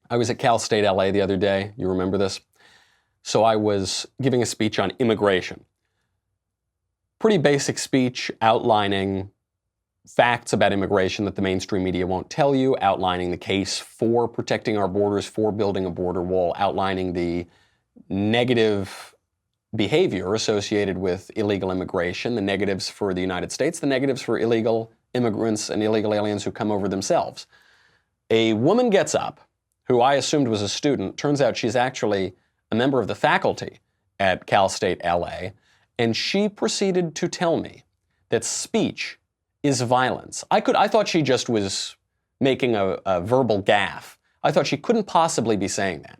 I was at Cal State LA the other day. You remember this? So I was giving a speech on immigration. Pretty basic speech outlining facts about immigration that the mainstream media won't tell you, outlining the case for protecting our borders, for building a border wall, outlining the negative behavior associated with illegal immigration, the negatives for the United States, the negatives for illegal immigrants and illegal aliens who come over themselves. A woman gets up, who I assumed was a student. Turns out she's actually a member of the faculty at Cal State LA, and she proceeded to tell me that speech is violence. I thought she just was making a verbal gaffe. I thought she couldn't possibly be saying that.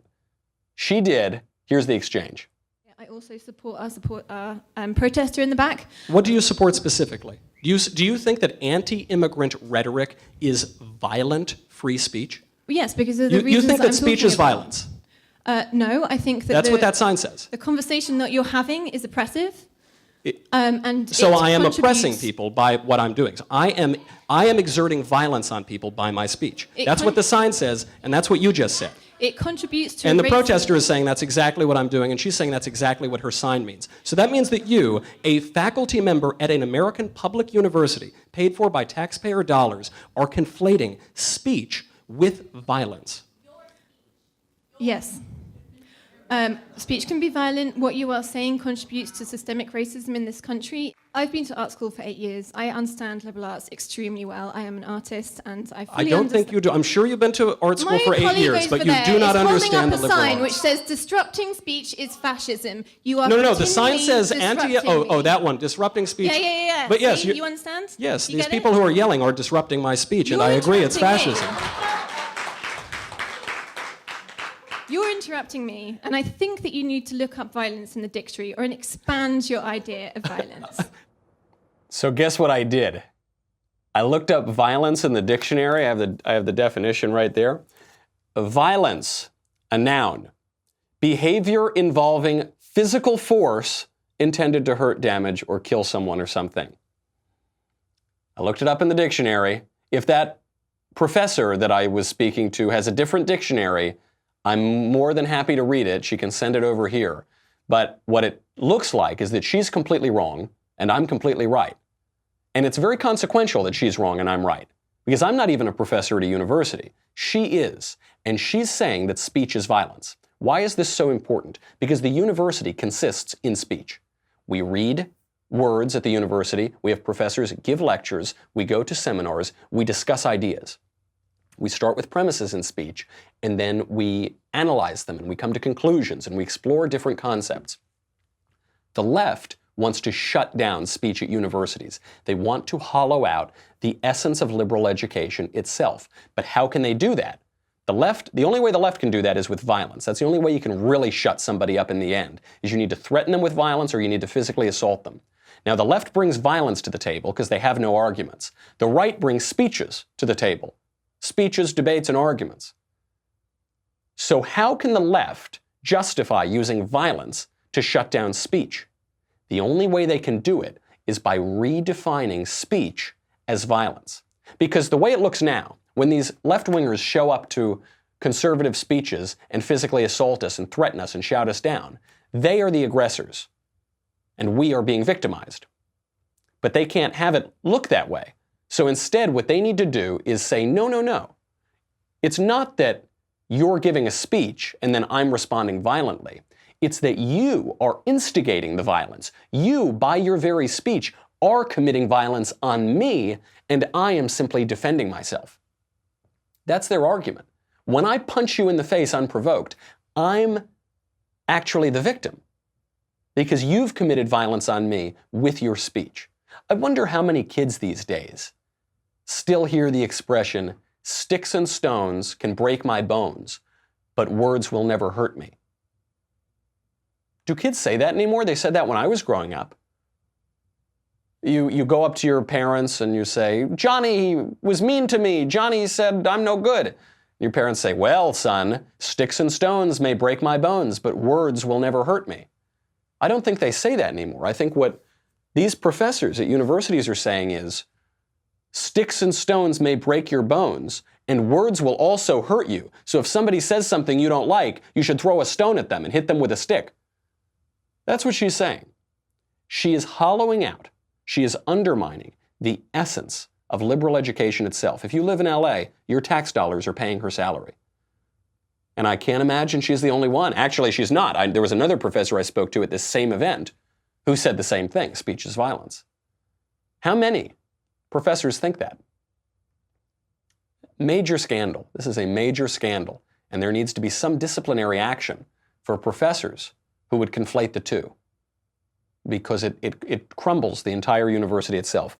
She did. Here's the exchange. I also support our protester in the back. What do you support specifically? Do you think that anti-immigrant rhetoric is violent free speech? Yes, because of the reasons you think that I'm speech is violence? No, I think that that's what that sign says. The conversation that you're having is oppressive. So I am oppressing people by what I'm doing. So I am exerting violence on people by my speech. That's what the sign says, and that's what you just said. It contributes to. And the protester is saying that's exactly what I'm doing, and she's saying that's exactly what her sign means. So that means that you, a faculty member at an American public university, paid for by taxpayer dollars, are conflating speech with violence. Yes. Speech can be violent. What you are saying contributes to systemic racism in this country. I've been to art school for 8 years. I understand liberal arts extremely well. I am an artist, and I don't think you do. I'm sure you've been to art school for 8 years, but you do not understand the liberal arts. holding up a sign which says disrupting speech is fascism. You are No. The sign says that one, disrupting speech. Yeah. But yes, you understand? Yes, these people who are yelling are disrupting my speech, and I agree, it's fascism. You're interrupting me, and I think that you need to look up violence in the dictionary or expand your idea of violence. So guess what I did? I looked up violence in the dictionary. I have the definition right there. Violence, a noun. Behavior involving physical force intended to hurt, damage, or kill someone or something. I looked it up in the dictionary. If that professor that I was speaking to has a different dictionary, I'm more than happy to read it. She can send it over here. But what it looks like is that she's completely wrong and I'm completely right. And it's very consequential that she's wrong and I'm right. Because I'm not even a professor at a university. She is. And she's saying that speech is violence. Why is this so important? Because the university consists in speech. We read words at the university. We have professors give lectures. We go to seminars. We discuss ideas. We start with premises in speech, and then we analyze them, and we come to conclusions, and we explore different concepts. The left wants to shut down speech at universities. They want to hollow out the essence of liberal education itself. But how can they do that? The only way the left can do that is with violence. That's the only way you can really shut somebody up in the end, is you need to threaten them with violence or you need to physically assault them. Now, the left brings violence to the table because they have no arguments. The right brings speeches to the table. Speeches, debates, and arguments. So how can the left justify using violence to shut down speech? The only way they can do it is by redefining speech as violence. Because the way it looks now, when these left-wingers show up to conservative speeches and physically assault us and threaten us and shout us down, they are the aggressors, and we are being victimized. But they can't have it look that way. So instead, what they need to do is say, no. It's not that you're giving a speech and then I'm responding violently. It's that you are instigating the violence. You, by your very speech, are committing violence on me, and I am simply defending myself. That's their argument. When I punch you in the face unprovoked, I'm actually the victim because you've committed violence on me with your speech. I wonder how many kids these days still hear the expression, sticks and stones can break my bones, but words will never hurt me. Do kids say that anymore? They said that when I was growing up. You go up to your parents and you say, Johnny was mean to me. Johnny said I'm no good. Your parents say, well, son, sticks and stones may break my bones, but words will never hurt me. I don't think they say that anymore. I think what these professors at universities are saying is, sticks and stones may break your bones, And words will also hurt you. So if somebody says something you don't like, you should throw a stone at them and hit them with a stick. That's what she's saying. She is hollowing out, she is undermining the essence of liberal education itself. If you live in LA, your tax dollars are paying her salary. And I can't imagine she's the only one. Actually, she's not. There was another professor I spoke to at this same event who said the same thing, speech is violence. How many professors think that? Major scandal. This is a major scandal. And there needs to be some disciplinary action for professors who would conflate the two, because it crumbles the entire university itself.